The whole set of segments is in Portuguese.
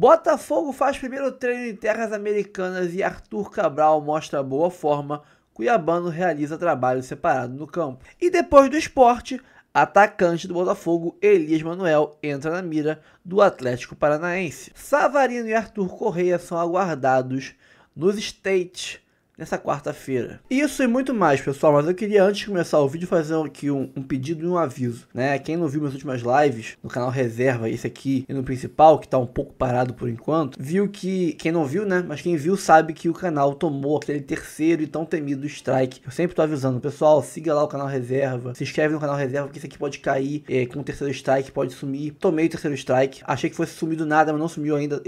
Botafogo faz primeiro treino em terras americanas e Arthur Cabral mostra boa forma. Cuiabano realiza trabalho separado no campo. E depois do esporte, atacante do Botafogo, Elias Manuel, entra na mira do Atlético Paranaense. Savarino e Arthur Correia são aguardados nos States nessa quarta-feira. Isso e muito mais, pessoal, mas eu queria, antes de começar o vídeo, fazer aqui um pedido e um aviso, né? Quem não viu minhas últimas lives, no canal Reserva, esse aqui, e no principal, que tá um pouco parado por enquanto, viu que, quem não viu, né? Mas quem viu sabe que o canal tomou aquele terceiro e tão temido strike. Eu sempre tô avisando, pessoal, siga lá o canal Reserva, se inscreve no canal Reserva, porque esse aqui pode cair com o terceiro strike, pode sumir. Tomei o terceiro strike, achei que fosse sumir do nada, mas não sumiu ainda.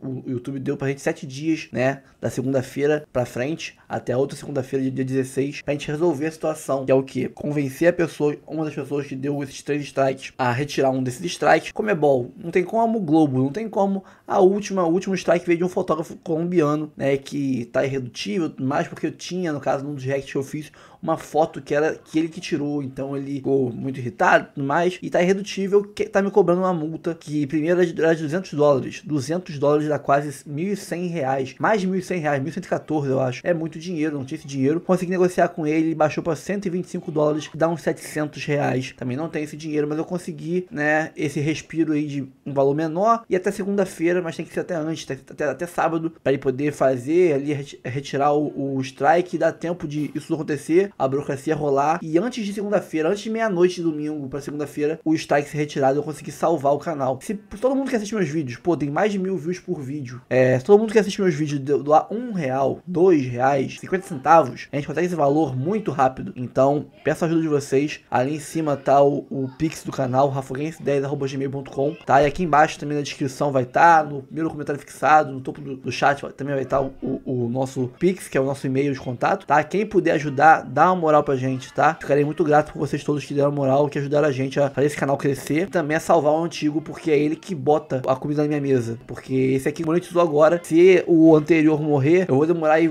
O YouTube deu pra gente 7 dias, né? Da segunda-feira pra frente, até a outra segunda-feira, dia 16, pra gente resolver a situação, que é o que? Convencer a pessoa, uma das pessoas que deu esses 3 strikes, a retirar um desses strikes. Comebol, não tem como o Globo, não tem como o último strike veio de um fotógrafo colombiano, né, que tá irredutível, mais porque eu tinha, no caso, num dos reacts que eu fiz, uma foto que era que ele que tirou, então ele ficou muito irritado e tudo mais, e tá irredutível, que tá me cobrando uma multa, que primeiro era de $200, $200 dá quase R$1.100, mais de R$1.100, 1.114 eu acho, é muito dinheiro, não tinha esse dinheiro, consegui negociar com ele, baixou para $125, que dá uns R$700, também não tem esse dinheiro, mas eu consegui, né, esse respiro aí de um valor menor, e até segunda-feira, mas tem que ser até antes, até sábado, para ele poder fazer ali, retirar o strike, dá tempo de isso acontecer, a burocracia rolar, e antes de segunda-feira, antes de meia-noite de domingo para segunda-feira, o strike ser retirado, eu consegui salvar o canal. Se todo mundo que assiste meus vídeos, pô, tem mais de 1.000 views por vídeo, se todo mundo que assiste meus vídeos doar R$1, R$2, 50 centavos, a gente consegue esse valor muito rápido. Então, peço a ajuda de vocês. Ali em cima tá o Pix do canal, rafoguense10@gmail.com, tá? E aqui embaixo também na descrição vai estar, no primeiro comentário fixado, no topo do chat também vai estar o nosso Pix, que é o nosso e-mail de contato, tá? Quem puder ajudar, dá uma moral pra gente, tá? Ficarei muito grato por vocês todos que deram moral, que ajudaram a gente a fazer esse canal crescer. E também a salvar o antigo, porque é ele que bota a comida na minha mesa. Porque esse aqui monetizou agora. Se o anterior morrer, eu vou demorar aí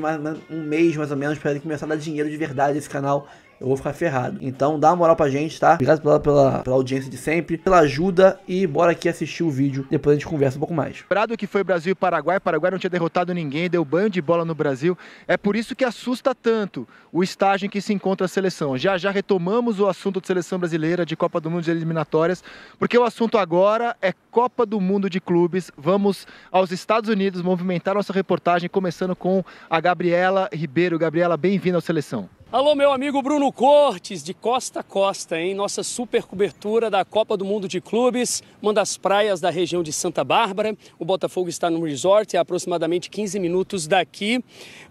um mês mais ou menos pra ele começar a dar dinheiro de verdade nesse canal. Eu vou ficar ferrado. Então dá uma moral pra gente, tá? Obrigado pela audiência de sempre, pela ajuda, e bora aqui assistir o vídeo. Depois a gente conversa um pouco mais. Lembrado que foi Brasil e Paraguai. Paraguai não tinha derrotado ninguém, deu banho de bola no Brasil. É por isso que assusta tanto o estágio em que se encontra a seleção. Já retomamos o assunto de seleção brasileira, de Copa do Mundo de eliminatórias, porque o assunto agora é Copa do Mundo de clubes. Vamos aos Estados Unidos movimentar nossa reportagem, começando com a Gabriela Ribeiro. Gabriela, bem-vinda à seleção. Alô, meu amigo Bruno Cortes, de costa a costa, em nossa super cobertura da Copa do Mundo de Clubes, uma das praias da região de Santa Bárbara. O Botafogo está no resort, a aproximadamente 15 minutos daqui,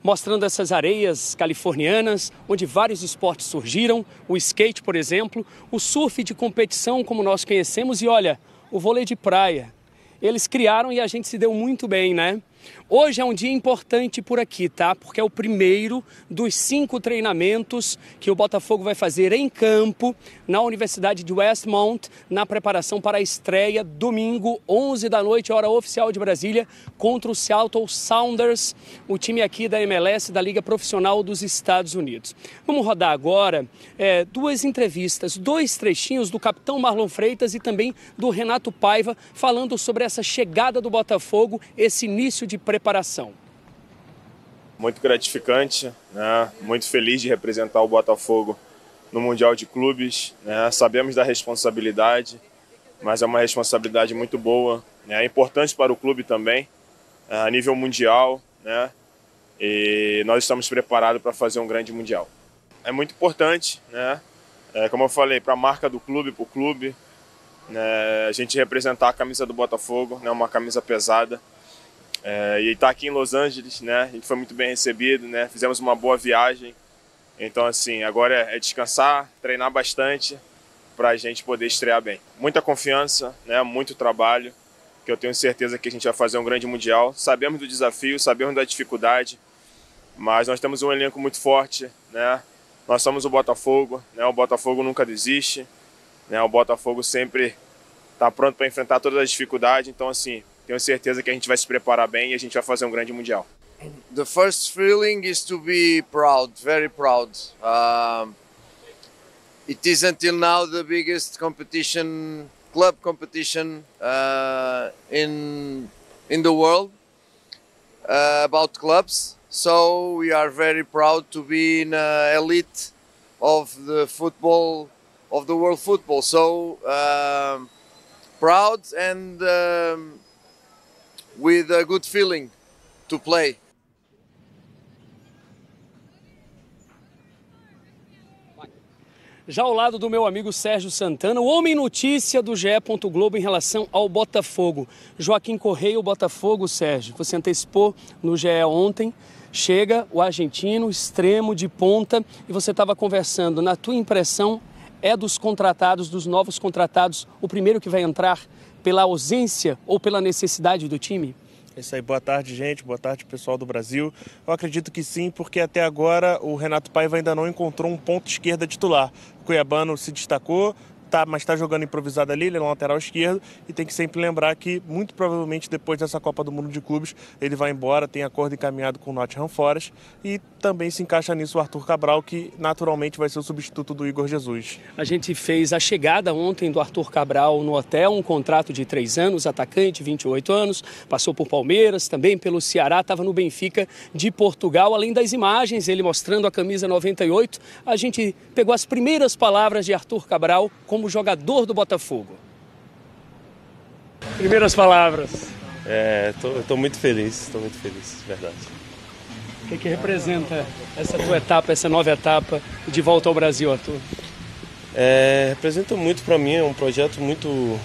mostrando essas areias californianas, onde vários esportes surgiram, o skate, por exemplo, o surf de competição, como nós conhecemos, e olha, o vôlei de praia. Eles criaram e a gente se deu muito bem, né? Hoje é um dia importante por aqui, tá? Porque é o primeiro dos 5 treinamentos que o Botafogo vai fazer em campo na Universidade de Westmont, na preparação para a estreia domingo, 11 da noite, hora oficial de Brasília, contra o Seattle Sounders, o time aqui da MLS, da Liga Profissional dos Estados Unidos. Vamos rodar agora 2 entrevistas, 2 trechinhos do capitão Marlon Freitas e também do Renato Paiva, falando sobre essa chegada do Botafogo, esse início de preparação. Muito gratificante, né? Muito feliz de representar o Botafogo no Mundial de Clubes, né? Sabemos da responsabilidade, mas é uma responsabilidade muito boa, né? É importante para o clube também, a nível mundial, né? E nós estamos preparados para fazer um grande Mundial. É muito importante, né? Como eu falei, para a marca do clube, para o clube, né? A gente representar a camisa do Botafogo, né? Uma camisa pesada. E estar aqui em Los Angeles, né? A gente foi muito bem recebido, né? Fizemos uma boa viagem. Então, assim, agora é descansar, treinar bastante para a gente poder estrear bem. Muita confiança, né? Muito trabalho, que eu tenho certeza que a gente vai fazer um grande Mundial. Sabemos do desafio, sabemos da dificuldade, mas nós temos um elenco muito forte, né? Nós somos o Botafogo, né? O Botafogo nunca desiste, né? O Botafogo sempre está pronto para enfrentar todas as dificuldades. Então, assim, tenho certeza que a gente vai se preparar bem e a gente vai fazer um grande Mundial. The first feeling is to be proud, very proud. It is until now the biggest competition, club competition in in the world about clubs. So we are very proud to be in elite of the football, of the world football. So proud and with a good feeling to play. Já ao lado do meu amigo Sérgio Santana, o homem notícia do GE. Globo em relação ao Botafogo. Joaquim Correia, o Botafogo, Sérgio, você antecipou no GE ontem, chega o argentino, extremo de ponta, e você estava conversando, na tua impressão, é dos contratados, dos novos contratados, o primeiro que vai entrar pela ausência ou pela necessidade do time? É isso aí, boa tarde, gente, boa tarde, pessoal do Brasil. Eu acredito que sim, porque até agora o Renato Paiva ainda não encontrou um ponto esquerda titular. O Cuiabano se destacou, mas está jogando improvisado ali, ele é um lateral esquerdo, e tem que sempre lembrar que, muito provavelmente, depois dessa Copa do Mundo de Clubes, ele vai embora, tem acordo encaminhado com o Nottingham Forest, e também se encaixa nisso o Arthur Cabral, que naturalmente vai ser o substituto do Igor Jesus. A gente fez a chegada ontem do Arthur Cabral no hotel, um contrato de 3 anos, atacante, 28 anos, passou por Palmeiras, também pelo Ceará, estava no Benfica de Portugal. Além das imagens, ele mostrando a camisa 98, a gente pegou as primeiras palavras de Arthur Cabral como jogador do Botafogo. Primeiras palavras. Estou muito feliz, verdade. O que representa essa tua etapa, essa nova etapa de volta ao Brasil, Arthur? Representa muito para mim, é um projeto muito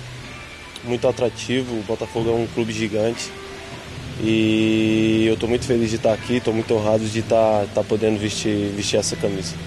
atrativo. O Botafogo é um clube gigante e eu estou muito feliz de estar aqui, estou muito honrado de estar podendo vestir essa camisa.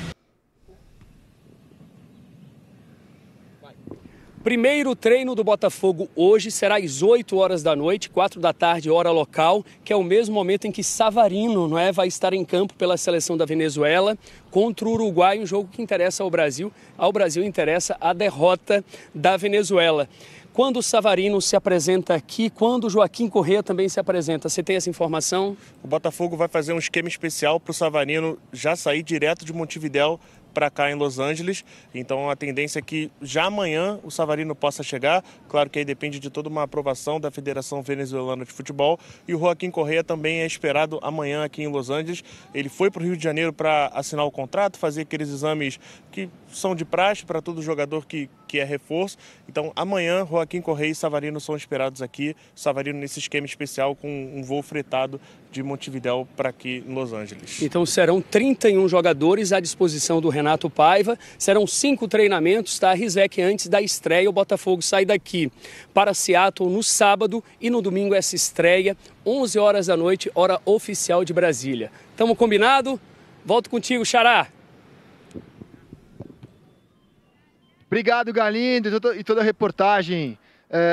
Primeiro treino do Botafogo hoje será às 8 horas da noite, 4 da tarde, hora local, que é o mesmo momento em que Savarino, vai estar em campo pela seleção da Venezuela contra o Uruguai, um jogo que interessa ao Brasil. Ao Brasil interessa a derrota da Venezuela. Quando o Savarino se apresenta aqui, quando o Joaquim Correia também se apresenta, você tem essa informação? O Botafogo vai fazer um esquema especial para o Savarino já sair direto de Montevidéu para cá em Los Angeles, então a tendência é que já amanhã o Savarino possa chegar, claro que aí depende de toda uma aprovação da Federação Venezuelana de Futebol, e o Joaquim Correia também é esperado amanhã aqui em Los Angeles. Ele foi para o Rio de Janeiro para assinar o contrato, fazer aqueles exames que são de praxe para todo jogador que é reforço, então amanhã Joaquim Correia e Savarino são esperados aqui, Savarino nesse esquema especial com um voo fretado de Montevidéu para aqui em Los Angeles. Então serão 31 jogadores à disposição do Renato Paiva, serão 5 treinamentos, tá? Rizek, antes da estreia, o Botafogo sai daqui para Seattle no sábado e no domingo essa estreia, 11 horas da noite, hora oficial de Brasília. Tamo combinado? Volto contigo, Xará. Obrigado, Galindo, e toda a reportagem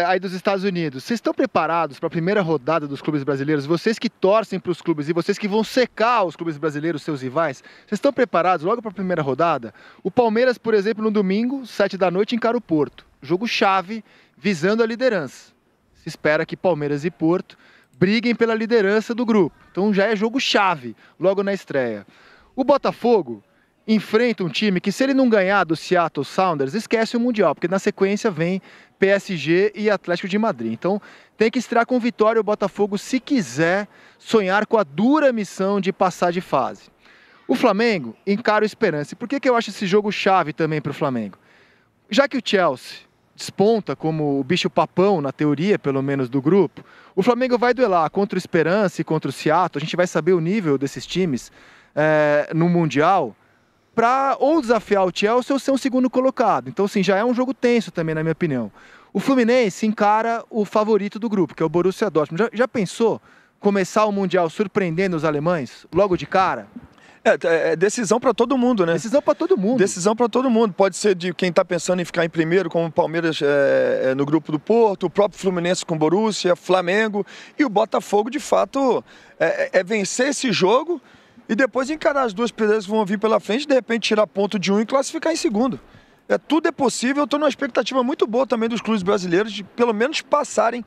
aí dos Estados Unidos. Vocês estão preparados para a primeira rodada dos clubes brasileiros? Vocês que torcem para os clubes e vocês que vão secar os clubes brasileiros, seus rivais, vocês estão preparados logo para a primeira rodada? O Palmeiras, por exemplo, no domingo, 7 da noite, encara o Porto. Jogo chave, visando a liderança. Se espera que Palmeiras e Porto briguem pela liderança do grupo. Então já é jogo chave, logo na estreia. O Botafogo enfrenta um time que, se ele não ganhar do Seattle Sounders, esquece o Mundial, porque na sequência vem PSG e Atlético de Madrid. Então tem que estrear com vitória o Botafogo se quiser sonhar com a dura missão de passar de fase. O Flamengo encara o Esperance. Por que eu acho esse jogo chave também para o Flamengo? Já que o Chelsea desponta como o bicho-papão, na teoria, pelo menos, do grupo, o Flamengo vai duelar contra o Esperance e contra o Seattle. A gente vai saber o nível desses times no Mundial, para ou desafiar o Chelsea ou ser um segundo colocado. Então, assim, já é um jogo tenso também, na minha opinião. O Fluminense encara o favorito do grupo, que é o Borussia Dortmund. Já pensou começar o Mundial surpreendendo os alemães logo de cara? É decisão para todo mundo, né? Decisão para todo mundo. Decisão para todo mundo. Pode ser de quem está pensando em ficar em primeiro, como o Palmeiras no grupo do Porto, o próprio Fluminense com o Borussia, Flamengo. E o Botafogo, de fato, vencer esse jogo e depois encarar as duas pedreiras que vão vir pela frente, de repente tirar ponto de um e classificar em segundo. Tudo é possível. Eu estou numa expectativa muito boa também dos clubes brasileiros de pelo menos passarem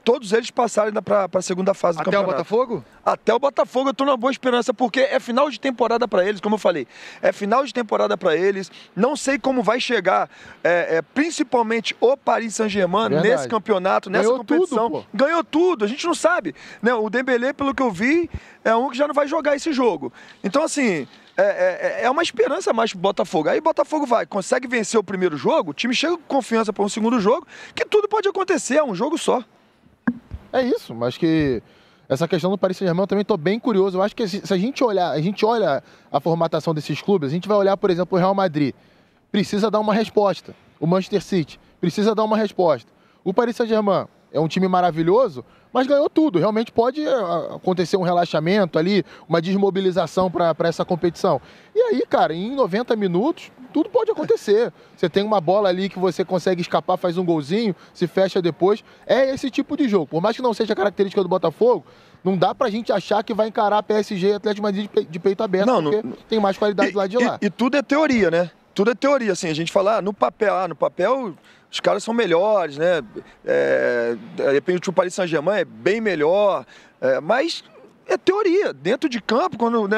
todos eles passarem para a segunda fase do campeonato. Até o Botafogo? Até o Botafogo eu estou numa boa esperança, porque é final de temporada para eles, como eu falei. É final de temporada para eles. Não sei como vai chegar, principalmente o Paris Saint-Germain nesse campeonato, nessa competição. Tudo, ganhou tudo, a gente não sabe. Né? O Dembélé, pelo que eu vi, é um que já não vai jogar esse jogo. Então, assim, é uma esperança mais pro Botafogo. Aí o Botafogo consegue vencer o primeiro jogo, o time chega com confiança para um segundo jogo, que tudo pode acontecer, é um jogo só. É isso, mas que essa questão do Paris Saint-Germain eu também estou bem curioso. Eu acho que se a gente olha a formatação desses clubes, a gente vai olhar, por exemplo, o Real Madrid. Precisa dar uma resposta. O Manchester City precisa dar uma resposta. O Paris Saint-Germain é um time maravilhoso, mas ganhou tudo. Realmente pode acontecer um relaxamento ali, uma desmobilização para essa competição. E aí, cara, em 90 minutos, tudo pode acontecer. Você tem uma bola ali que você consegue escapar, faz um golzinho, se fecha depois. É esse tipo de jogo. Por mais que não seja a característica do Botafogo, não dá pra gente achar que vai encarar PSG e Atlético de Madrid de peito aberto, porque tem mais qualidade lá de lá. E tudo é teoria, né? Tudo é teoria, assim, a gente fala, no papel os caras são melhores, né? De repente o Paris Saint-Germain é bem melhor, mas é teoria. Dentro de campo, quando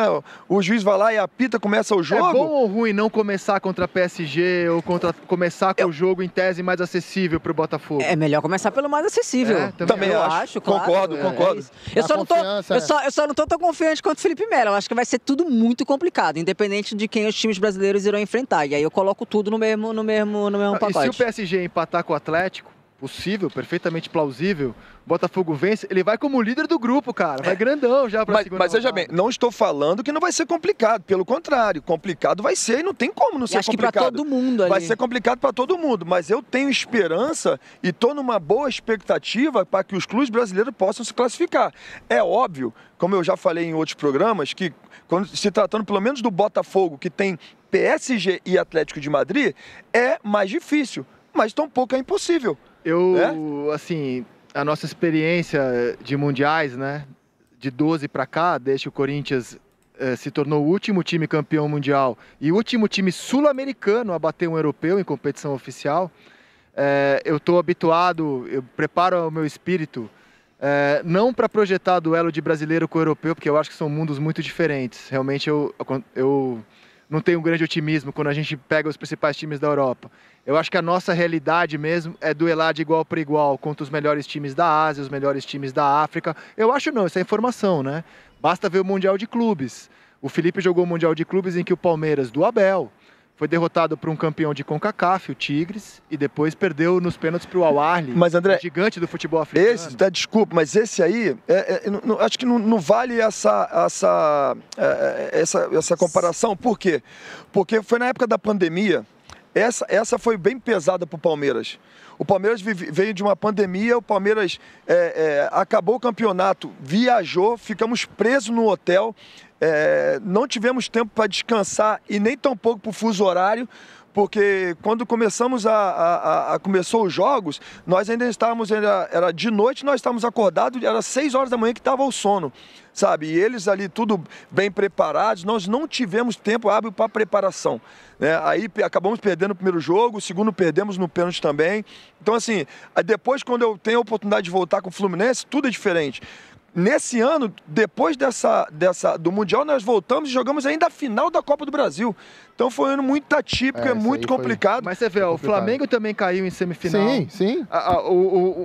o juiz vai lá e apita, começa o jogo... É bom ou ruim não começar contra a PSG ou começar com o jogo em tese mais acessível pro Botafogo? É melhor começar pelo mais acessível. Também acho, claro. Concordo. Eu só não tô tão confiante quanto o Felipe Melo. Eu acho que vai ser tudo muito complicado, independente de quem os times brasileiros irão enfrentar. E aí eu coloco tudo no mesmo pacote. E se o PSG empatar com o Atlético, possível, perfeitamente plausível, o Botafogo vence, ele vai como líder do grupo, cara. Vai grandão já pra segunda rodada. Mas veja bem, não estou falando que não vai ser complicado. Pelo contrário, complicado vai ser e não tem como não ser acho complicado. Que pra todo mundo ali. Vai ser complicado para todo mundo, mas eu tenho esperança e estou numa boa expectativa para que os clubes brasileiros possam se classificar. É óbvio, como eu já falei em outros programas, que quando se tratando pelo menos do Botafogo, que tem PSG e Atlético de Madrid, é mais difícil, mas tampouco é impossível. Assim, a nossa experiência de mundiais, né, de 12 para cá, desde que o Corinthians se tornou o último time campeão mundial e o último time sul-americano a bater um europeu em competição oficial, eu estou habituado, eu preparo o meu espírito, não para projetar duelo de brasileiro com o europeu, porque eu acho que são mundos muito diferentes. Realmente eu não tenho um grande otimismo quando a gente pega os principais times da Europa. Eu acho que a nossa realidade mesmo é duelar de igual para igual contra os melhores times da Ásia, os melhores times da África. Eu acho não, isso é informação, né? Basta ver o Mundial de Clubes. O Felipe jogou o Mundial de Clubes em que o Palmeiras, do Abel, foi derrotado por um campeão de CONCACAF, o Tigres, e depois perdeu nos pênaltis para o Al Ahly, mas, André, gigante do futebol africano. Desculpa, mas esse aí, acho que não vale essa comparação. Por quê? Porque foi na época da pandemia. Essa foi bem pesada para o Palmeiras. O Palmeiras veio de uma pandemia, o Palmeiras acabou o campeonato, viajou, ficamos presos no hotel, não tivemos tempo para descansar e nem tampouco para o fuso horário, porque quando começou os jogos, nós ainda estávamos, era de noite, nós estávamos acordados, era 6 horas da manhã que estava o sono, sabe? E eles ali tudo bem preparados, nós não tivemos tempo hábil para preparação, né? Aí acabamos perdendo o primeiro jogo, o segundo perdemos no pênalti também. Então assim, depois quando eu tenho a oportunidade de voltar com o Fluminense, tudo é diferente. Nesse ano, depois do Mundial, nós voltamos e jogamos ainda a final da Copa do Brasil. Então foi um ano muito atípico, muito complicado. Mas você vê, o Flamengo também caiu em semifinal. Sim.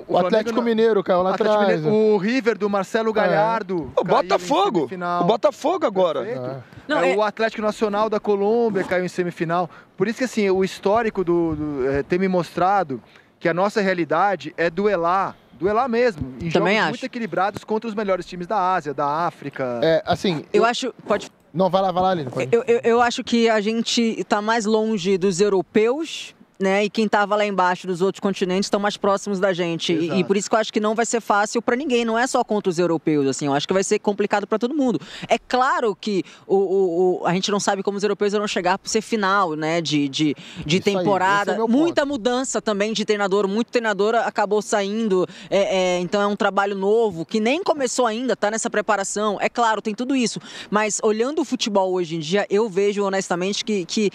O Atlético Mineiro caiu lá atrás. O River do Marcelo Gallardo. O Botafogo. O Botafogo agora. O Atlético Nacional da Colômbia caiu em semifinal. Por isso que assim, o histórico tem me mostrado que a nossa realidade é duelar mesmo, em jogos muito equilibrados contra os melhores times da Ásia, da África. Eu acho... Não, vai lá, Aline. Eu acho que a gente está mais longe dos europeus, né? E quem estava lá embaixo dos outros continentes estão mais próximos da gente. E por isso que eu acho que não vai ser fácil para ninguém, não é só contra os europeus, assim. Eu acho que vai ser complicado para todo mundo. É claro que a gente não sabe como os europeus irão chegar para ser final, né? De temporada. Aí, muita mudança também de treinador. Muito treinador acabou saindo. Então é um trabalho novo que nem começou ainda, tá nessa preparação. É claro, tem tudo isso. Mas olhando o futebol hoje em dia, eu vejo honestamente que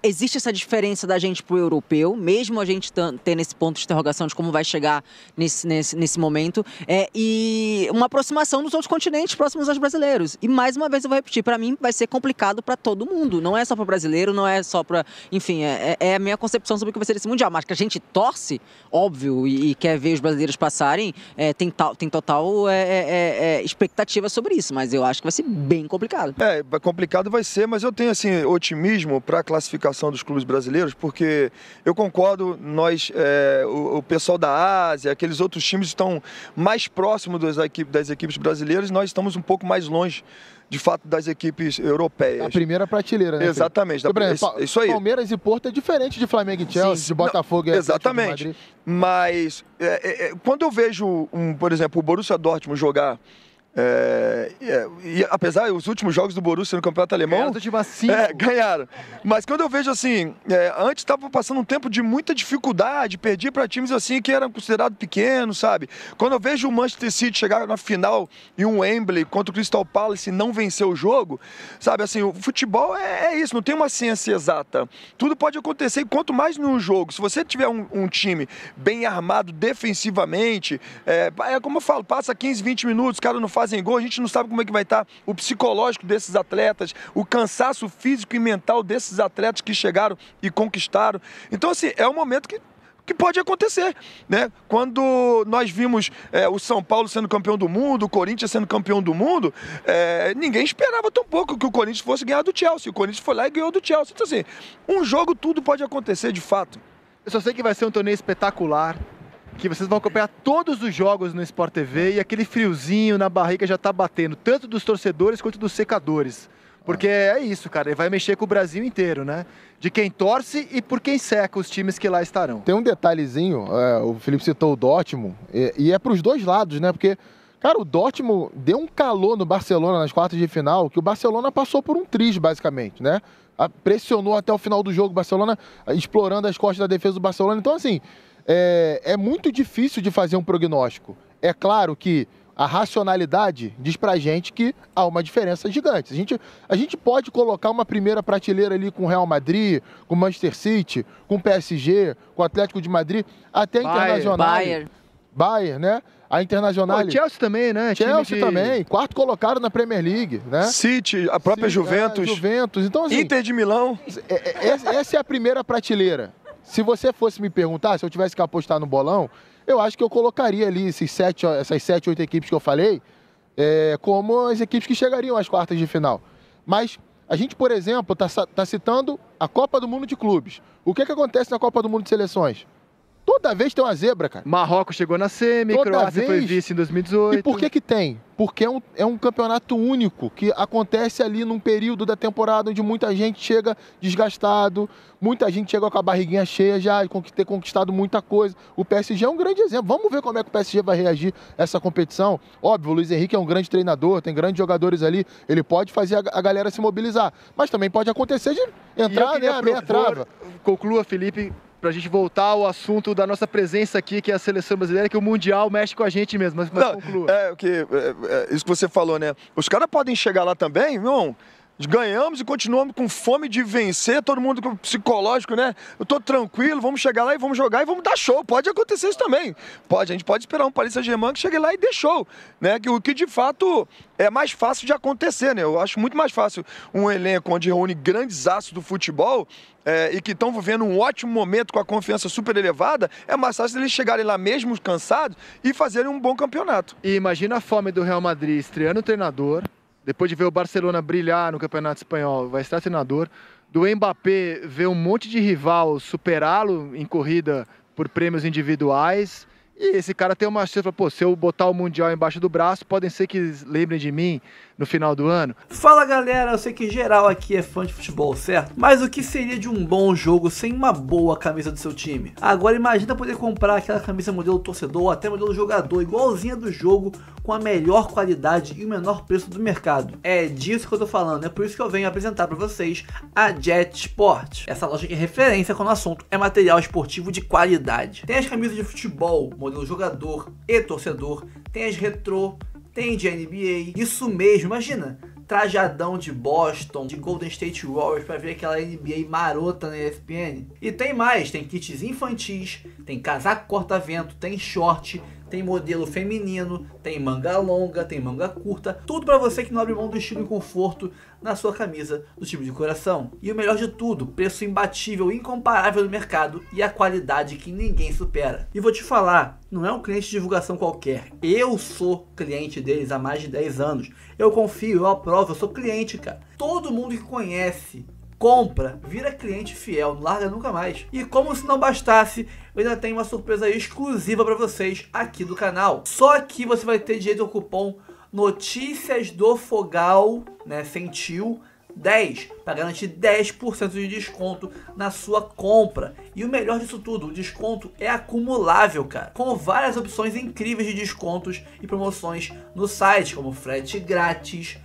existe essa diferença da gente pro europeu, mesmo a gente tendo esse ponto de interrogação de como vai chegar nesse momento, e uma aproximação dos outros continentes próximos aos brasileiros. E mais uma vez eu vou repetir, para mim vai ser complicado para todo mundo, não é só para o brasileiro, não é só para, enfim, é a minha concepção sobre o que vai ser esse mundial, mas que a gente torce, óbvio, e quer ver os brasileiros passarem, tem total expectativa sobre isso, mas eu acho que vai ser bem complicado. Complicado vai ser, mas eu tenho assim otimismo para a classificação dos clubes brasileiros, porque eu concordo, o pessoal da Ásia, aqueles outros times estão mais próximos das equipes brasileiras, nós estamos um pouco mais longe, de fato, das equipes europeias. A primeira prateleira, né? Exatamente. Isso aí. Palmeiras e Porto é diferente de Flamengo e Chelsea, de Botafogo e exatamente. Madrid. Mas quando eu vejo, por exemplo, o Borussia Dortmund jogar, e apesar os últimos jogos do Borussia no Campeonato Alemão ganharam, mas quando eu vejo assim, antes estava passando um tempo de muita dificuldade, perdia para times assim que eram considerados pequenos, sabe? Quando eu vejo o Manchester City chegar na final em um Wembley contra o Crystal Palace e não vencer o jogo, sabe? Assim, o futebol é isso, não tem uma ciência exata, tudo pode acontecer, e quanto mais no jogo, se você tiver um time bem armado defensivamente, como eu falo, passa 15, 20 minutos, o cara não fazem gol, a gente não sabe como é que vai estar o psicológico desses atletas, o cansaço físico e mental desses atletas que chegaram e conquistaram. Então, assim, é um momento que pode acontecer, né? Quando nós vimos o São Paulo sendo campeão do mundo, o Corinthians sendo campeão do mundo, ninguém esperava tão pouco que o Corinthians fosse ganhar do Chelsea. O Corinthians foi lá e ganhou do Chelsea. Então, assim, um jogo tudo pode acontecer de fato. Eu só sei que vai ser um torneio espetacular, que vocês vão acompanhar todos os jogos no Sport TV e aquele friozinho na barriga já tá batendo, tanto dos torcedores quanto dos secadores. Porque é isso, cara, ele vai mexer com o Brasil inteiro, né? De quem torce e por quem seca os times que lá estarão. Tem um detalhezinho, o Felipe citou o Dortmund, e é pros dois lados, né? Porque, cara, o Dortmund deu um calor no Barcelona nas quartas de final, que o Barcelona passou por um triz, basicamente, né? Pressionou até o final do jogo o Barcelona, explorando as costas da defesa do Barcelona. Então, assim, é muito difícil de fazer um prognóstico. É claro que a racionalidade diz pra gente que há uma diferença gigante. A gente pode colocar uma primeira prateleira ali com o Real Madrid, com o Manchester City, com o PSG, com o Atlético de Madrid, até a Internacional. Bayern, né? A Internacional. O Chelsea também, né? Chelsea também. Quarto colocado na Premier League, né? City, a própria Juventus. Então, assim, Inter de Milão. Essa é a primeira prateleira. Se você fosse me perguntar, se eu tivesse que apostar no bolão, eu acho que eu colocaria ali essas 7, 8 equipes que eu falei como as equipes que chegariam às quartas de final. Mas a gente, por exemplo, tá citando a Copa do Mundo de Clubes. O que acontece na Copa do Mundo de Seleções? Toda vez tem uma zebra, cara. Marrocos chegou na semi, Croácia foi vice em 2018. E por que tem? Porque é um campeonato único, que acontece ali num período da temporada onde muita gente chega desgastado, muita gente chega com a barriguinha cheia já, de ter conquistado muita coisa. O PSG é um grande exemplo. Vamos ver como é que o PSG vai reagir a essa competição. Óbvio, o Luiz Henrique é um grande treinador, tem grandes jogadores ali, ele pode fazer a galera se mobilizar. Mas também pode acontecer de entrar, né, a meia trava. Conclua, Felipe, pra gente voltar ao assunto da nossa presença aqui, que é a seleção brasileira, que o Mundial mexe com a gente mesmo, mas conclua. Isso que você falou, né? Os caras podem chegar lá também, irmão, ganhamos e continuamos com fome de vencer, todo mundo com psicológico, né? Eu tô tranquilo, vamos chegar lá e vamos jogar e vamos dar show. Pode acontecer isso também. A gente pode esperar um Paris Saint-Germain que chegue lá e dê show, né? O que de fato é mais fácil de acontecer, né? Eu acho muito mais fácil um elenco onde reúne grandes astros do futebol e que estão vivendo um ótimo momento com a confiança super elevada, é mais fácil eles chegarem lá mesmo cansados e fazerem um bom campeonato. E imagina a fome do Real Madrid estreando o treinador, depois de ver o Barcelona brilhar no Campeonato Espanhol, vai estar treinador, do Mbappé ver um monte de rival superá-lo em corrida por prêmios individuais, e esse cara tem uma chance, pô, se eu botar o Mundial embaixo do braço, podem ser que lembrem de mim no final do ano. Fala galera, eu sei que geral aqui é fã de futebol, certo? Mas o que seria de um bom jogo sem uma boa camisa do seu time? Agora imagina poder comprar aquela camisa modelo torcedor ou até modelo jogador, igualzinha do jogo, com a melhor qualidade e o menor preço do mercado. É disso que eu tô falando, é por isso que eu venho apresentar para vocês a Jet Sport. Essa loja que é referência quando o assunto é material esportivo de qualidade. Tem as camisas de futebol, modelo jogador e torcedor, tem as retrô, tem de NBA, isso mesmo, imagina, trajadão de Boston, de Golden State Warriors pra ver aquela NBA marota na ESPN. E tem mais, tem kits infantis, tem casaco corta-vento, tem short, tem modelo feminino, tem manga longa, tem manga curta, tudo pra você que não abre mão do estilo e conforto na sua camisa do time de coração. E o melhor de tudo, preço imbatível, incomparável no mercado e a qualidade que ninguém supera. E vou te falar, não é um cliente de divulgação qualquer, eu sou cliente deles há mais de 10 anos, eu confio, eu aprovo, eu sou cliente, cara. Todo mundo que conhece, compra, vira cliente fiel, não larga nunca mais. E como se não bastasse, eu ainda tenho uma surpresa exclusiva para vocês aqui do canal. Só aqui você vai ter direito ao cupom Notícias do Fogal, né, sentiu 10, para garantir 10% de desconto na sua compra. E o melhor disso tudo, o desconto é acumulável, cara, com várias opções incríveis de descontos e promoções no site, como frete grátis,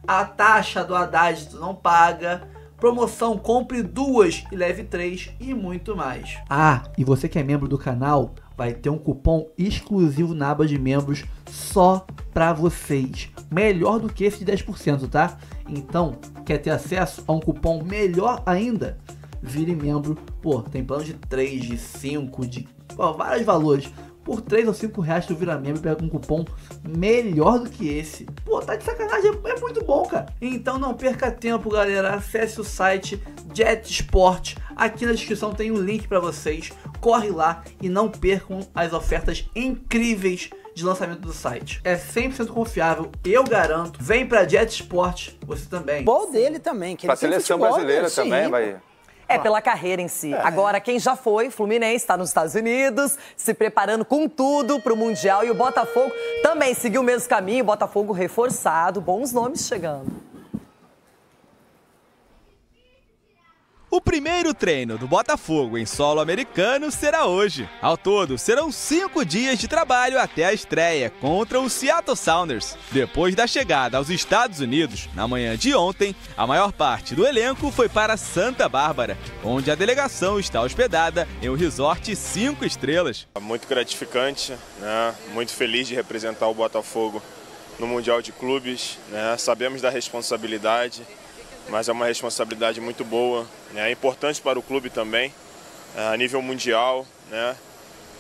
a taxa do Haddad tu não paga, promoção compre 2 e leve 3 e muito mais. Ah, e você que é membro do canal vai ter um cupom exclusivo na aba de membros só pra vocês. Melhor do que esse de 10%, tá? Então, quer ter acesso a um cupom melhor ainda? Vire membro. Pô, tem plano de 3, de 5, de vários valores. Por 3 ou 5 reais tu vira membro e pega um cupom melhor do que esse. Pô, tá de sacanagem, é muito bom, cara. Então não perca tempo, galera. Acesse o site Jet Sport. Aqui na descrição tem um link pra vocês. Corre lá e não percam as ofertas incríveis de lançamento do site. É 100% confiável, eu garanto. Vem pra Jet Sport, você também. Bom dele também. Que pra seleção brasileira também, vai... É pela carreira em si. Agora, quem já foi, Fluminense, está nos Estados Unidos, se preparando com tudo para o Mundial. E o Botafogo também seguiu o mesmo caminho, Botafogo reforçado, bons nomes chegando. O primeiro treino do Botafogo em solo americano será hoje. Ao todo, serão 5 dias de trabalho até a estreia contra o Seattle Sounders. Depois da chegada aos Estados Unidos, na manhã de ontem, a maior parte do elenco foi para Santa Bárbara, onde a delegação está hospedada em um resort 5 estrelas. Muito gratificante, né? Muito feliz de representar o Botafogo no Mundial de Clubes, né? Sabemos da responsabilidade, mas é uma responsabilidade muito boa, né? É importante para o clube também, a nível mundial, né?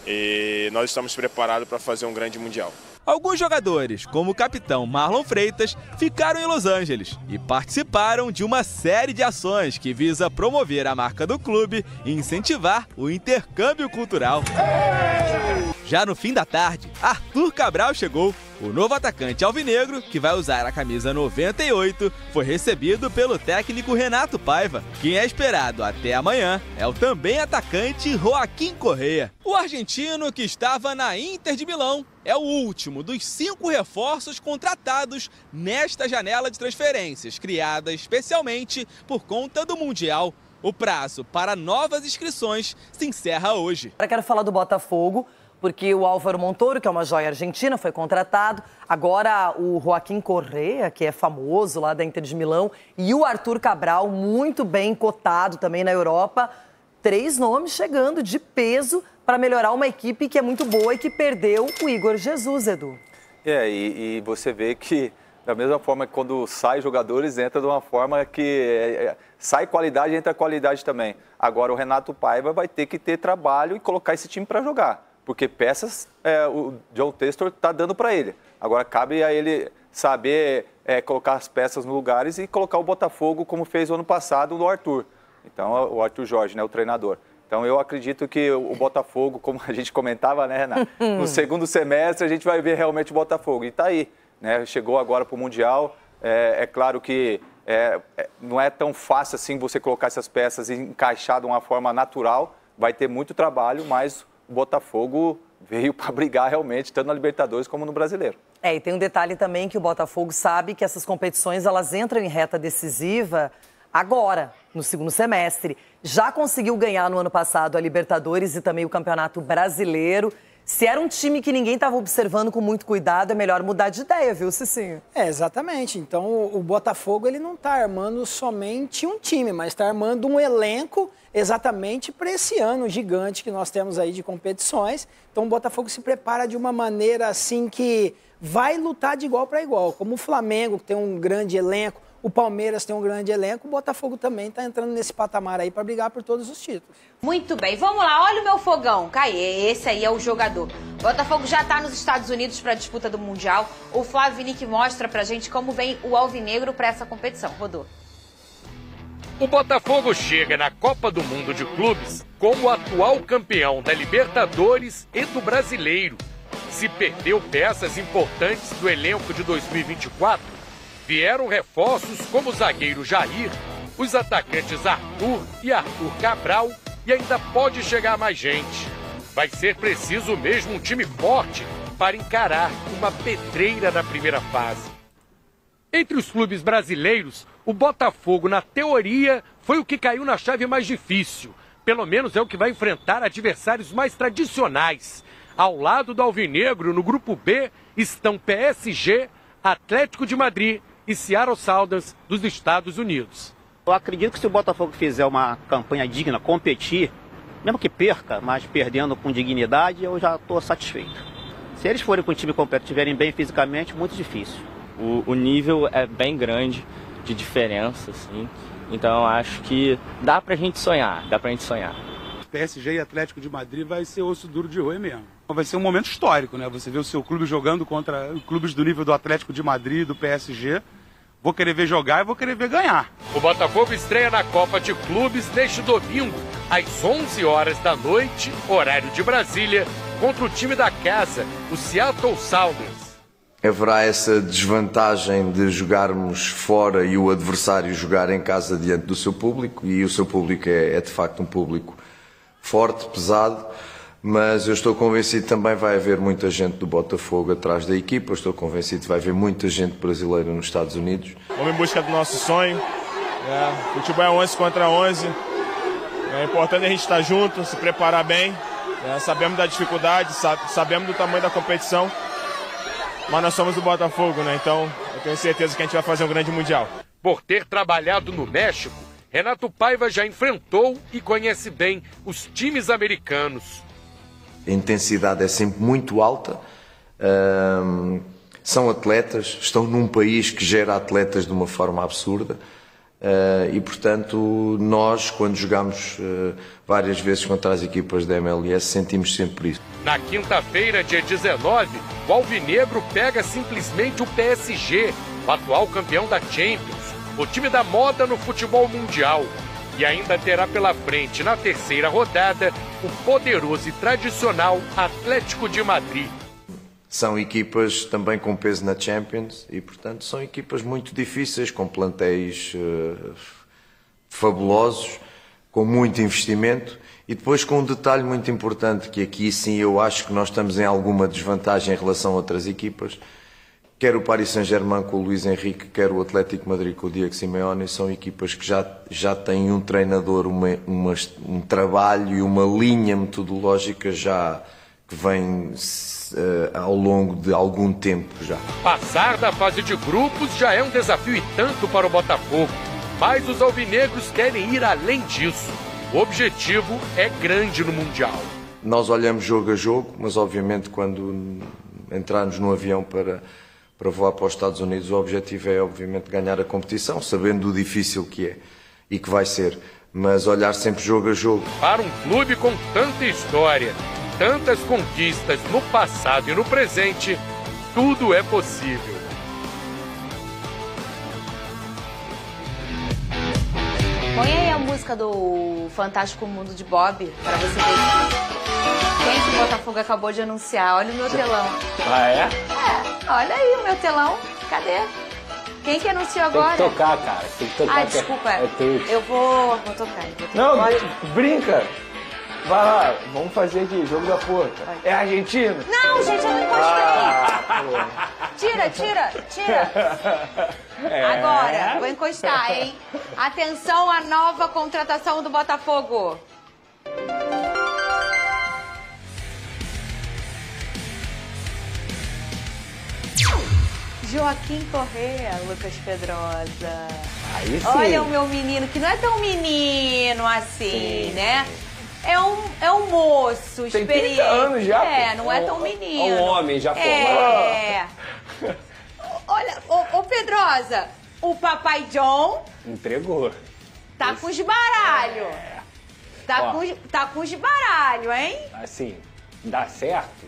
E nós estamos preparados para fazer um grande mundial. Alguns jogadores, como o capitão Marlon Freitas, ficaram em Los Angeles e participaram de uma série de ações que visa promover a marca do clube e incentivar o intercâmbio cultural. Já no fim da tarde, Arthur Cabral chegou. O novo atacante alvinegro, que vai usar a camisa 98, foi recebido pelo técnico Renato Paiva. Quem é esperado até amanhã é o também atacante Joaquim Correa. O argentino, que estava na Inter de Milão, é o último dos 5 reforços contratados nesta janela de transferências, criada especialmente por conta do Mundial. O prazo para novas inscrições se encerra hoje. Agora quero falar do Botafogo, porque o Álvaro Montoro, que é uma joia argentina, foi contratado. Agora o Joaquim Correa, que é famoso lá da Inter de Milão, e o Arthur Cabral, muito bem cotado também na Europa. 3 nomes chegando de peso para melhorar uma equipe que é muito boa e que perdeu o Igor Jesus, Edu. E você vê que, da mesma forma que quando sai jogadores, entra de uma forma que sai qualidade, entra qualidade também. Agora o Renato Paiva vai ter que ter trabalho e colocar esse time para jogar. Porque peças o John Textor está dando para ele. Agora cabe a ele saber colocar as peças nos lugares e colocar o Botafogo como fez o ano passado no Arthur. Então, o Arthur Jorge, né, o treinador. Então, eu acredito que o Botafogo, como a gente comentava, né, no segundo semestre a gente vai ver realmente o Botafogo. E está aí, né, chegou agora para o Mundial. É claro que não é tão fácil assim você colocar essas peças e encaixar de uma forma natural. Vai ter muito trabalho, mas o Botafogo veio para brigar realmente, tanto na Libertadores como no Brasileiro. E tem um detalhe também que o Botafogo sabe que essas competições elas entram em reta decisiva agora, no segundo semestre. Já conseguiu ganhar no ano passado a Libertadores e também o Campeonato Brasileiro. Se era um time que ninguém estava observando com muito cuidado, é melhor mudar de ideia, viu, Cicinho? Exatamente. Então, o Botafogo ele não está armando somente um time, mas está armando um elenco exatamente para esse ano gigante que nós temos aí de competições. Então, o Botafogo se prepara de uma maneira assim que vai lutar de igual para igual. Como o Flamengo, que tem um grande elenco, o Palmeiras tem um grande elenco, o Botafogo também está entrando nesse patamar aí para brigar por todos os títulos. Muito bem, vamos lá, olha o meu fogão. Caê, esse aí é o jogador. O Botafogo já está nos Estados Unidos para a disputa do Mundial. O Flávio Vinick mostra pra gente como vem o alvinegro para essa competição. Rodou. O Botafogo chega na Copa do Mundo de Clubes como atual campeão da Libertadores e do Brasileiro. Se perdeu peças importantes do elenco de 2024, vieram reforços como o zagueiro Jair, os atacantes Arthur e Arthur Cabral, e ainda pode chegar mais gente. Vai ser preciso mesmo um time forte para encarar uma pedreira na primeira fase. Entre os clubes brasileiros, o Botafogo, na teoria, foi o que caiu na chave mais difícil. Pelo menos é o que vai enfrentar adversários mais tradicionais. Ao lado do alvinegro, no grupo B, estão PSG, Atlético de Madrid e Seattle Sounders dos Estados Unidos. Eu acredito que se o Botafogo fizer uma campanha digna, competir, mesmo que perca, mas perdendo com dignidade, eu já estou satisfeito. Se eles forem com o time completo, estiverem bem fisicamente, muito difícil. O nível é bem grande de diferença, assim. Então eu acho que dá pra gente sonhar, PSG e Atlético de Madrid vai ser osso duro de roer mesmo. Vai ser um momento histórico, né? Você vê o seu clube jogando contra clubes do nível do Atlético de Madrid e do PSG. Vou querer ver jogar e vou querer ver ganhar. O Botafogo estreia na Copa de Clubes neste domingo, às 11 horas da noite, horário de Brasília, contra o time da casa, o Seattle Sounders. Haverá essa desvantagem de jogarmos fora e o adversário jogar em casa diante do seu público, e o seu público é de facto um público forte, pesado, mas eu estou convencido que também vai haver muita gente do Botafogo atrás da equipa, eu estou convencido que vai haver muita gente brasileira nos Estados Unidos. Vamos em busca do nosso sonho, futebol é 11 contra 11, é importante a gente estar junto, se preparar bem, sabemos da dificuldade, sabemos do tamanho da competição, mas nós somos o Botafogo, né? Então eu tenho certeza que a gente vai fazer um grande Mundial. Por ter trabalhado no México, Renato Paiva já enfrentou e conhece bem os times americanos. A intensidade é sempre muito alta, são atletas, estão num país que gera atletas de uma forma absurda e, portanto, nós, quando jogamos várias vezes contra as equipas da MLS, sentimos sempre isso. Na quinta-feira, dia 19, o alvinegro pega simplesmente o PSG, o atual campeão da Champions, o time da moda no futebol mundial. E ainda terá pela frente, na terceira rodada, o poderoso e tradicional Atlético de Madrid. São equipas também com peso na Champions e, portanto, são equipas muito difíceis, com plantéis fabulosos, com muito investimento e depois com um detalhe muito importante, que aqui sim eu acho que nós estamos em alguma desvantagem em relação a outras equipas. Quer o Paris Saint-Germain com o Luís Henrique, quer o Atlético de Madrid com o Diego Simeone, são equipas que já têm um treinador, um trabalho e uma linha metodológica já que vem ao longo de algum tempo já. Passar da fase de grupos já é um desafio e tanto para o Botafogo, mas os alvinegros querem ir além disso. O objetivo é grande no Mundial. Nós olhamos jogo a jogo, mas obviamente quando entrarmos no avião para voar para os Estados Unidos, o objetivo é, obviamente, ganhar a competição, sabendo o difícil que é e que vai ser, mas olhar sempre jogo a jogo. Para um clube com tanta história, tantas conquistas no passado e no presente, tudo é possível. Põe aí a música do Fantástico Mundo de Bob, para você ver quem que o Botafogo acabou de anunciar. Olha o meu telão. Ah, é? Olha aí o meu telão. Cadê? Quem que anunciou agora? Tem que tocar, cara. Tem que tocar. Desculpa. É eu vou tocar. Não, brinca. Vai lá, vamos fazer de jogo da porra. É argentino? Não, gente, eu não encostei. Tira. Agora, vou encostar, hein? Atenção à nova contratação do Botafogo. Joaquim Correa, Lucas Pedrosa. Aí sim. Olha o meu menino, que não é tão menino assim, sim, né? É um moço tem experiente. 30 anos já. Não é tão menino. É um homem já formado. Olha, ô Pedrosa, o papai John entregou. Tá com os baralhos. Tá com os baralhos, hein? Assim, dá certo.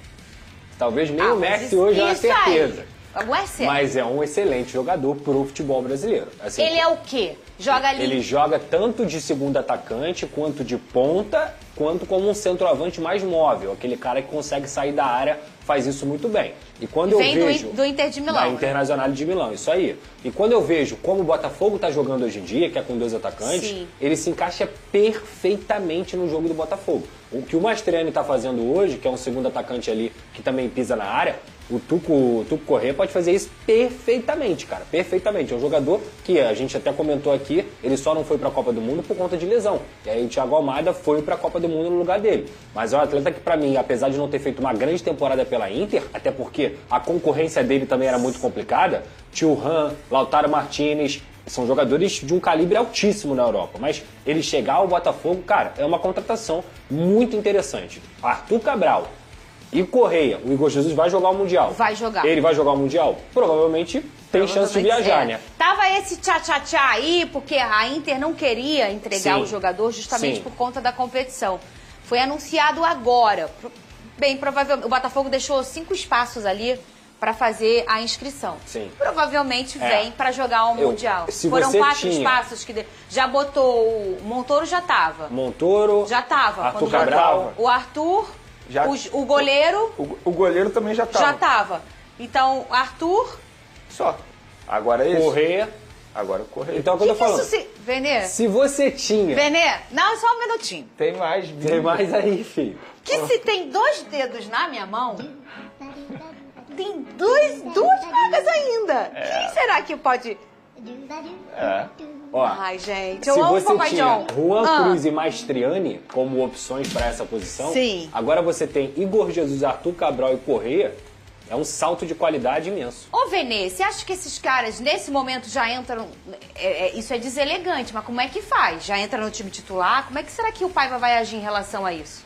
Talvez nem o Messi hoje é uma certeza. Não é certo. Mas é um excelente jogador pro futebol brasileiro. Assim, ele é o quê? Joga ali. Ele joga tanto de segundo atacante, quanto de ponta, quanto como um centroavante mais móvel. Aquele cara que consegue sair da área, faz isso muito bem. E quando eu vejo... do Inter de Milão. Da Internacional de Milão, isso aí. E quando eu vejo como o Botafogo tá jogando hoje em dia, que é com 2 atacantes, sim, ele se encaixa perfeitamente no jogo do Botafogo. O que o Mastriani tá fazendo hoje, que é um segundo atacante ali, que também pisa na área, o Tuco Correa pode fazer isso perfeitamente, cara, perfeitamente. É um jogador que a gente até comentou aqui, ele só não foi pra Copa do Mundo por conta de lesão. E aí o Thiago Almada foi pra Copa do Mundo no lugar dele. Mas é um atleta que, pra mim, apesar de não ter feito uma grande temporada pela Inter, até porque a concorrência dele também era muito complicada, Thuram, Lautaro Martinez, são jogadores de um calibre altíssimo na Europa. Mas ele chegar ao Botafogo, cara, é uma contratação muito interessante. Arthur Cabral e Correa, o Igor Jesus vai jogar o Mundial. Vai jogar. Ele vai jogar o Mundial? Provavelmente tem chance de viajar, né? Tava esse tchá-tchá-tchá aí, porque a Inter não queria entregar o jogador justamente por conta da competição. Foi anunciado agora. Bem, provavelmente, o Botafogo deixou 5 espaços ali para fazer a inscrição. Sim. Provavelmente vem para jogar o Mundial. Foram 4 espaços que já botou. O Montoro já tava. Montoro. Já tava. Arthur Cabral. O Arthur. Já, o goleiro... O goleiro também já estava. Já estava. Então, Arthur... Só. Agora é isso. Correa. Agora Correa. Então, quando eu tô falando... Venê? Se você tinha... Venê? Não, só um minutinho. Tem mais. Tem mais aí, filho. Que se tem 2 dedos na minha mão, tem 2 vagas ainda. Quem será que pode... Ó, ai, gente, se eu amo você o Papai tinha John. Juan Cruz e Mastriani como opções para essa posição, sim, agora você tem Igor Jesus, Arthur Cabral e Correa, é um salto de qualidade imenso. Ô, Venê, você acha que esses caras, nesse momento, já entram... isso é deselegante, mas como é que faz? Já entra no time titular? Como é que será que o Paiva vai agir em relação a isso?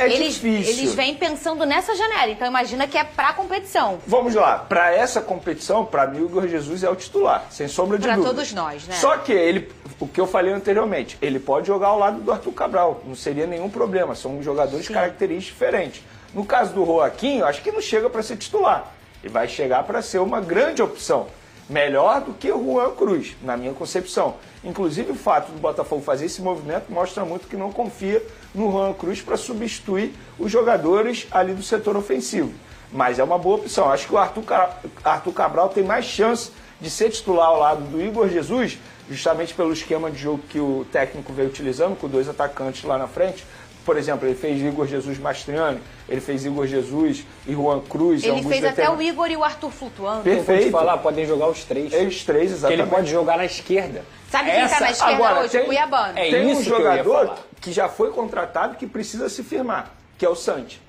Difícil. Eles vêm pensando nessa janela, então imagina que é pra competição. Vamos lá, pra essa competição, pra mim o Igor Jesus é o titular, sem sombra de dúvida. Pra todos nós, né? Só que ele, o que eu falei anteriormente, ele pode jogar ao lado do Arthur Cabral, não seria nenhum problema, são jogadores de características diferentes. No caso do Joaquim, eu acho que não chega pra ser titular, ele vai chegar pra ser uma grande opção. Melhor do que o Juan Cruz, na minha concepção. Inclusive, o fato do Botafogo fazer esse movimento mostra muito que não confia no Juan Cruz para substituir os jogadores ali do setor ofensivo. Mas é uma boa opção. Acho que o Arthur Cabral tem mais chance de ser titular ao lado do Igor Jesus, justamente pelo esquema de jogo que o técnico veio utilizando, com 2 atacantes lá na frente. Por exemplo, ele fez Igor Jesus Mastriani, ele fez Igor Jesus e Juan Cruz. Ele fez até o Igor e o Arthur flutuando. Perfeito. Eu vou te falar, podem jogar os 3. Os 3, exatamente. Que ele pode jogar na esquerda. Sabe quem tá na esquerda agora, hoje? O Cuiabano. Tem um jogador que já foi contratado que precisa se firmar, que é o Santi.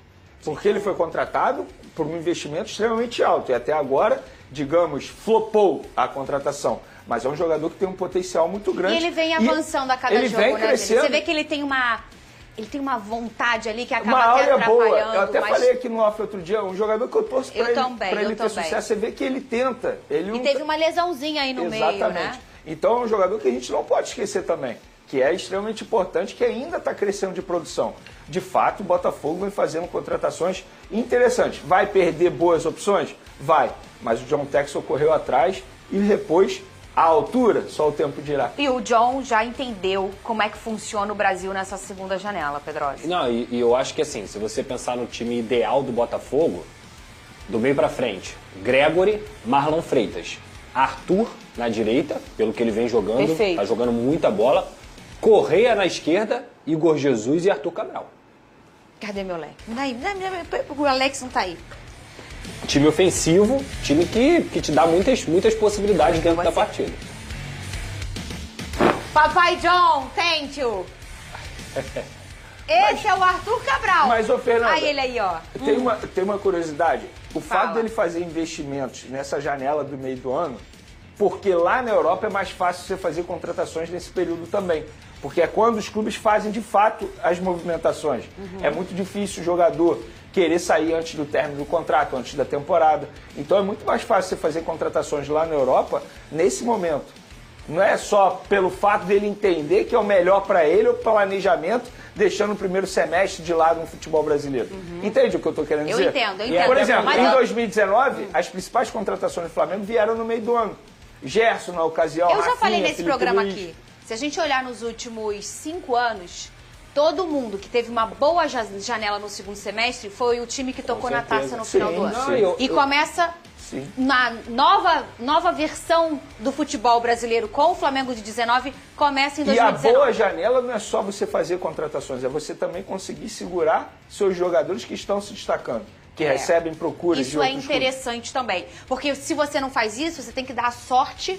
Porque ele foi contratado por um investimento extremamente alto. E até agora, digamos, flopou a contratação. Mas é um jogador que tem um potencial muito grande. E ele vem avançando a cada jogo, vem crescendo. Você vê que ele tem uma vontade ali que acaba até atrapalhando. Boa. Eu até falei aqui no off outro dia, um jogador que eu torço pra ele ter sucesso. Você vê que ele tenta. E teve uma lesãozinha aí no meio, né? Então é um jogador que a gente não pode esquecer também, que é extremamente importante, que ainda está crescendo de produção. De fato, o Botafogo vem fazendo contratações interessantes. Vai perder boas opções? Vai. Mas o John Texel correu atrás e repôs a altura, só o tempo dirá. E o John já entendeu como é que funciona o Brasil nessa segunda janela, Pedrosa. Não, e eu acho que assim, se você pensar no time ideal do Botafogo, do meio pra frente, Gregory, Marlon Freitas, Arthur na direita, pelo que ele vem jogando, perfeito, tá jogando muita bola, Correa na esquerda, Igor Jesus e Arthur Cabral. Cadê meu Alex? O Alex não tá aí. Time ofensivo, time que te dá muitas possibilidades dentro da partida. Papai John, thank you. Esse é o Arthur Cabral. Mas, ô Fernanda, aí ele aí, ó. Tem uma curiosidade. o fato dele fazer investimentos nessa janela do meio do ano, porque lá na Europa é mais fácil você fazer contratações nesse período também. Porque é quando os clubes fazem de fato as movimentações. É muito difícil o jogador querer sair antes do término do contrato, antes da temporada. Então é muito mais fácil você fazer contratações lá na Europa nesse momento. Não é só pelo fato dele entender que é o melhor para ele ou planejamento, deixando o primeiro semestre de lado no futebol brasileiro. Entende o que eu estou querendo dizer? Eu entendo. Por exemplo, em 2019, as principais contratações do Flamengo vieram no meio do ano. Gerson, na ocasião, Eu já Rafinha, falei nesse Felipe programa Luiz. aqui. Se a gente olhar nos últimos 5 anos, todo mundo que teve uma boa janela no segundo semestre foi o time que tocou na taça no final do ano. E começa na nova versão do futebol brasileiro com o Flamengo de 19, começa em 2019. E a boa janela não é só você fazer contratações, é você também conseguir segurar seus jogadores que estão se destacando, que recebem procuras de Isso é outros interessante também, porque se você não faz isso, você tem que dar a sorte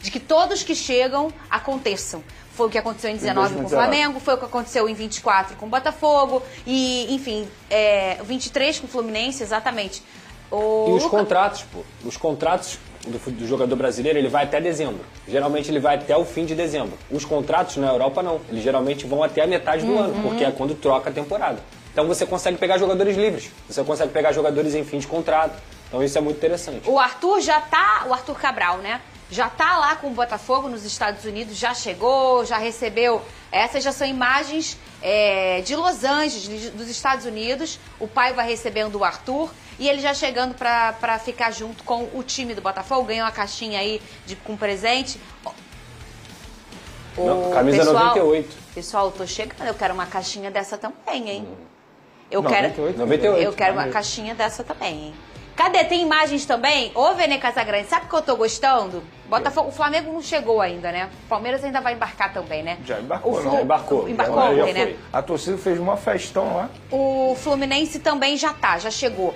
de que todos que chegam aconteçam. Foi o que aconteceu em 19 com o Flamengo, foi o que aconteceu em 24 com o Botafogo, e, enfim, 23 com o Fluminense, exatamente. E os contratos, pô. Os contratos do jogador brasileiro, ele vai até dezembro. Geralmente ele vai até o fim de dezembro. Os contratos na Europa não. Eles geralmente vão até a metade do ano, porque é quando troca a temporada. Então você consegue pegar jogadores livres. Você consegue pegar jogadores em fim de contrato. Então isso é muito interessante. O Arthur o Arthur Cabral, né? Já tá lá com o Botafogo nos Estados Unidos, já chegou, já recebeu. Essas já são imagens de Los Angeles, dos Estados Unidos. O pai vai recebendo o Arthur e ele já chegando pra ficar junto com o time do Botafogo. Ganhou uma caixinha aí com presente. Camisa pessoal, 98. Pessoal, eu tô chegando, eu quero uma caixinha dessa também, hein? Eu 98. quero uma caixinha dessa também, hein? Cadê? Tem imagens também? Ô, Vene Casagrande, sabe o que eu tô gostando? Botafogo, o Flamengo não chegou ainda, né? O Palmeiras ainda vai embarcar também, né? Já embarcou, Já embarcou. Embarcou ontem, né? A torcida fez uma festão lá. O Fluminense também já chegou.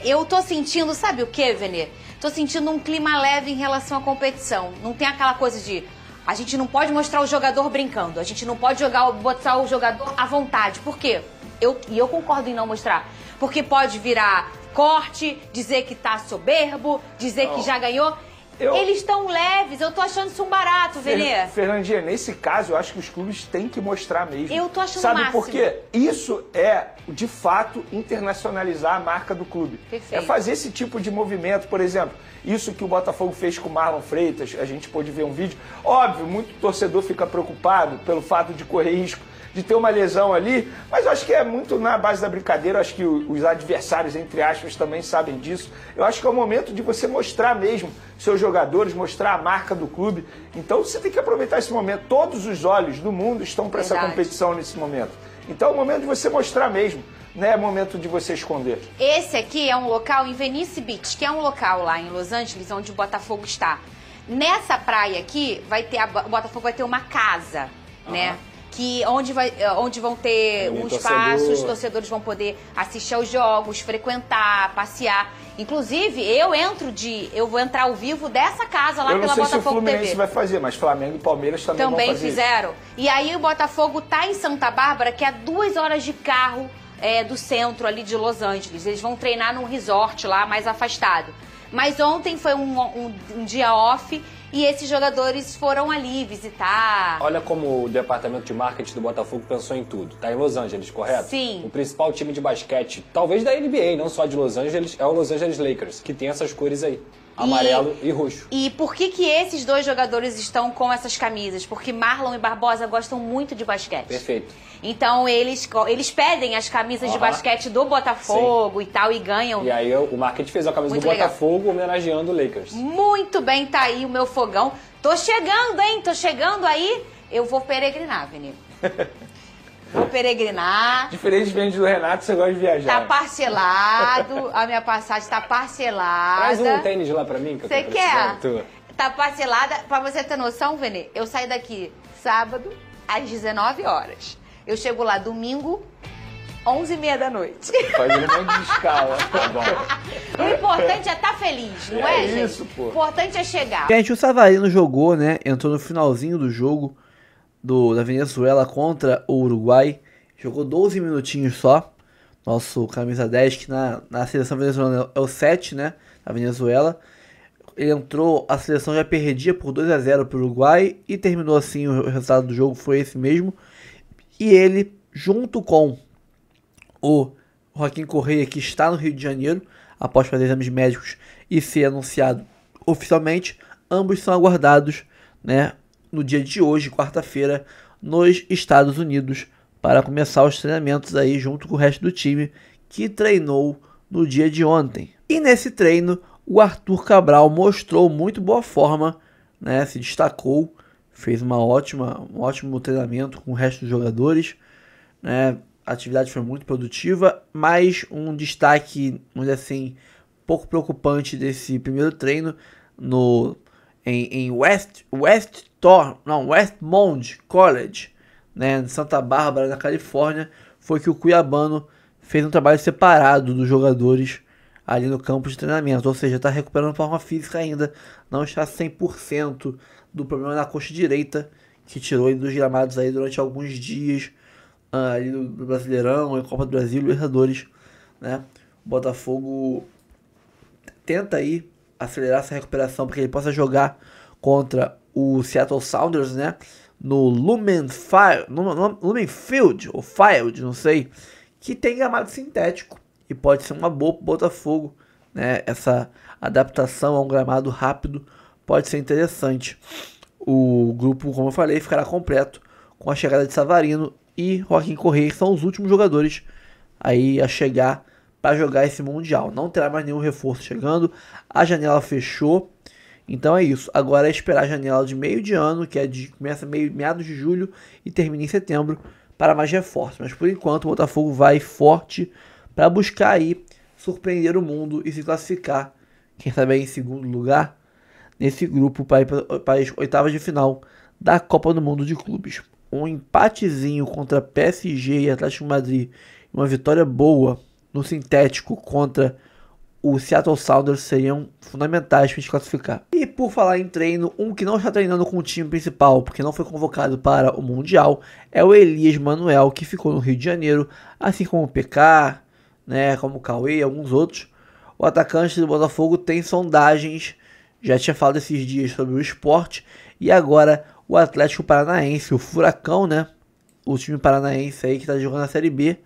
Eu tô sentindo, sabe o que, Vene? Tô sentindo um clima leve em relação à competição. Não tem aquela coisa de... A gente não pode mostrar o jogador brincando. A gente não pode botar o jogador à vontade. Por quê? Eu concordo em não mostrar. Porque pode virar corte, dizer que tá soberbo, dizer que já ganhou. Eles estão leves, eu tô achando isso um barato, Venê. Fernandinha, nesse caso, eu acho que os clubes têm que mostrar mesmo. Eu tô achando Sabe máximo. por quê? Isso é, de fato, internacionalizar a marca do clube. Perfeito. É fazer esse tipo de movimento, por exemplo, isso que o Botafogo fez com o Marlon Freitas, a gente pôde ver um vídeo. Óbvio, muito torcedor fica preocupado pelo fato de correr risco de ter uma lesão ali, mas eu acho que é muito na base da brincadeira, eu acho que os adversários, entre aspas, também sabem disso. Eu acho que é o momento de você mostrar mesmo seus jogadores, mostrar a marca do clube. Então você tem que aproveitar esse momento. Todos os olhos do mundo estão para essa competição nesse momento. Então é o momento de você mostrar mesmo, não é momento de você esconder. Esse aqui é um local em Venice Beach, que é um local lá em Los Angeles, onde o Botafogo está. Nessa praia aqui, o Botafogo vai ter uma casa, né? Onde vão ter um espaço, os torcedores vão poder assistir aos jogos, frequentar, passear. Inclusive, eu vou entrar ao vivo dessa casa lá pela Botafogo TV. Eu não sei se o Fluminense vai fazer, mas Flamengo e Palmeiras também vão fazer fizeram. Isso. E aí o Botafogo tá em Santa Bárbara, que é 2 horas de carro do centro ali de Los Angeles. Eles vão treinar num resort lá, mais afastado. Mas ontem foi um dia off e esses jogadores foram ali visitar. Olha como o departamento de marketing do Botafogo pensou em tudo. Tá em Los Angeles, correto? Sim. O principal time de basquete, talvez da NBA, não só de Los Angeles, é o Los Angeles Lakers, que tem essas cores aí. Amarelo e roxo. E por que esses dois jogadores estão com essas camisas? Porque Marlon e Barbosa gostam muito de basquete. Perfeito. Então eles pedem as camisas de basquete do Botafogo e tal, e ganham. E aí o marketing fez a camisa muito do Botafogo homenageando o Lakers. Muito bem, tá aí o meu fogão. Tô chegando, hein? Tô chegando aí. Eu vou peregrinar, Vini. Vou peregrinar. Diferentemente do Renato, você gosta de viajar. Tá parcelado. A minha passagem tá parcelada. Traz um tênis lá pra mim, que eu tô precisando. Você quer? Tá parcelada. Pra você ter noção, Vene, eu saio daqui sábado às 19 horas. Eu chego lá domingo, 11h30 da noite. Fazendo uma de escala, tá bom. O importante é estar feliz, não é, gente? Isso, pô. O importante é chegar. Gente, o Savarino jogou, né? Entrou no finalzinho do jogo da Venezuela contra o Uruguai. Jogou 12 minutinhos só. nosso camisa 10, que na seleção venezuelana é o 7, né? A Venezuela. Ele entrou, a seleção já perdia por 2-0 para o Uruguai e terminou assim, o resultado do jogo foi esse mesmo. E ele, junto com o Joaquim Correa, que está no Rio de Janeiro, após fazer exames médicos e ser anunciado oficialmente, ambos são aguardados, né, no dia de hoje, quarta-feira, nos Estados Unidos, para começar os treinamentos aí junto com o resto do time que treinou no dia de ontem. E nesse treino, o Arthur Cabral mostrou muito boa forma, né, se destacou, fez um ótimo treinamento com o resto dos jogadores, né, a atividade foi muito produtiva, mas um destaque, vamos dizer assim, pouco preocupante desse primeiro treino em Westmont College, né, em Santa Bárbara, na Califórnia, foi que o cuiabano fez um trabalho separado dos jogadores ali no campo de treinamento, ou seja, está recuperando forma física ainda, não está 100% do problema na coxa direita, que tirou ele dos gramados aí durante alguns dias, ali no Brasileirão, em Copa do Brasil, Libertadores, né? O Botafogo tenta aí acelerar essa recuperação para que ele possa jogar contra o Seattle Sounders, né? No Lumen Field, ou Field, não sei, que tem gramado sintético e pode ser uma boa para o Botafogo, né? Essa adaptação a um gramado rápido pode ser interessante. O grupo, como eu falei, ficará completo com a chegada de Savarino e Joaquim Correa, que são os últimos jogadores aí a chegar para jogar esse Mundial. Não terá mais nenhum reforço chegando, a janela fechou, então é isso. Agora é esperar a janela de meio de ano, que começa meados de julho e termina em setembro, para mais reforços. Mas por enquanto o Botafogo vai forte para buscar aí surpreender o mundo e se classificar, quem sabe aí em segundo lugar, nesse grupo para as oitavas de final da Copa do Mundo de Clubes. Um empatezinho contra PSG e Atlético de Madrid, uma vitória boa no sintético contra o Seattle Sounders seriam fundamentais para a gente classificar. E por falar em treino, um que não está treinando com o time principal, porque não foi convocado para o Mundial, é o Elias Manuel, que ficou no Rio de Janeiro, assim como o PK, né, como o Cauê e alguns outros. O atacante do Botafogo tem sondagens, já tinha falado esses dias sobre o Sport, e agora o Atlético Paranaense, o Furacão, né, o time paranaense aí que está jogando na Série B,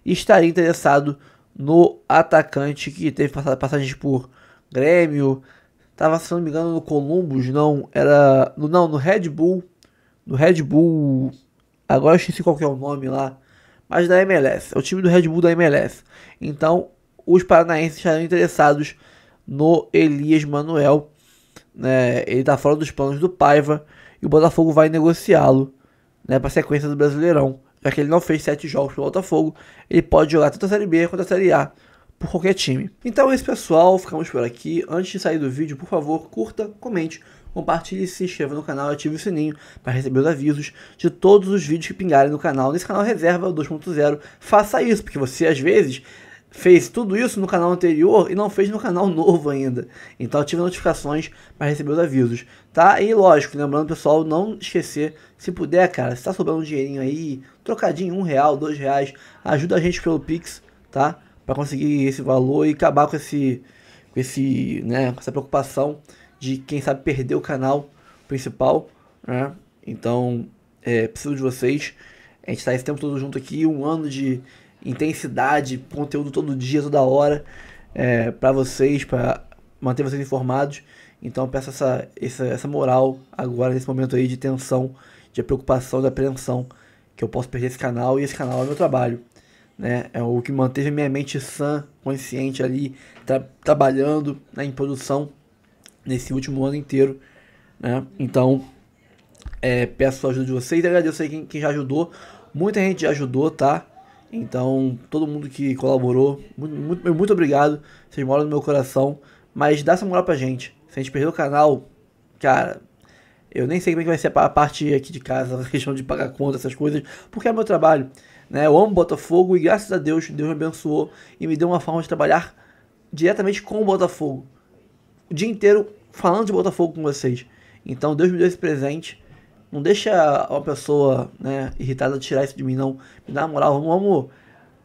estaria interessado no atacante que teve passagens por Grêmio, estava, se não me engano, no Columbus, no Red Bull, agora eu esqueci qual que é o nome lá, mas da MLS, é o time do Red Bull da MLS. Então, os paranaenses estariam interessados no Elias Manuel, né? Ele está fora dos planos do Paiva e o Botafogo vai negociá-lo, né, para a sequência do Brasileirão. Já que ele não fez 7 jogos pelo Botafogo, ele pode jogar tanto a Série B quanto a Série A por qualquer time. Então é isso, pessoal, ficamos por aqui. Antes de sair do vídeo, por favor, curta, comente, compartilhe, se inscreva no canal e ative o sininho para receber os avisos de todos os vídeos que pingarem no canal. Nesse canal Reserva 2.0, faça isso, porque você às vezes fez tudo isso no canal anterior e não fez no canal novo ainda. Então ative notificações para receber os avisos, tá? E lógico, lembrando, pessoal, não esquecer, se puder, cara, se tá sobrando um dinheirinho aí, trocadinho, R$1, R$2, ajuda a gente pelo Pix, tá? Para conseguir esse valor e acabar com essa preocupação de, quem sabe, perder o canal principal, né? Então, preciso de vocês. A gente tá esse tempo todo junto aqui, um ano de intensidade, conteúdo todo dia, toda hora, para vocês, para manter vocês informados. Então eu peço essa moral agora, nesse momento aí de tensão, de preocupação, de apreensão, que eu posso perder esse canal, e esse canal é meu trabalho, né? É o que manteve minha mente sã, consciente ali, trabalhando, né, em produção nesse último ano inteiro, né? Então peço a ajuda de vocês, agradeço aí quem já ajudou, muita gente já ajudou, tá? Então, todo mundo que colaborou, muito obrigado, vocês moram no meu coração, mas dá essa moral pra gente. Se a gente perder o canal, cara, eu nem sei como é que vai ser a parte aqui de casa, a questão de pagar conta, essas coisas, porque é meu trabalho, né? Eu amo Botafogo e graças a Deus, Deus me abençoou e me deu uma forma de trabalhar diretamente com o Botafogo. O dia inteiro falando de Botafogo com vocês. Então, Deus me deu esse presente. Não deixa uma pessoa, né, irritada tirar isso de mim, não. Me dá uma moral, vamos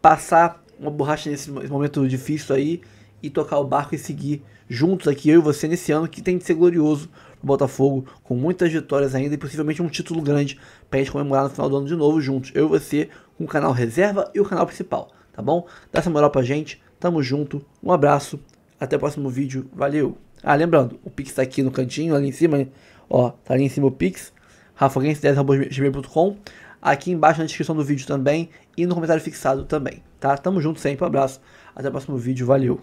passar uma borracha nesse momento difícil aí e tocar o barco e seguir juntos aqui, eu e você, nesse ano que tem de ser glorioso pro Botafogo, com muitas vitórias ainda e possivelmente um título grande pra gente comemorar no final do ano de novo juntos, eu e você, com o canal reserva e o canal principal, tá bom? Dá essa moral pra gente, tamo junto, um abraço, até o próximo vídeo, valeu! Ah, lembrando, o Pix tá aqui no cantinho, ali em cima, ó, tá ali em cima o Pix, rafaguense10@gmail.com, aqui embaixo na descrição do vídeo também e no comentário fixado também, tá? Tamo junto sempre, um abraço, até o próximo vídeo, valeu!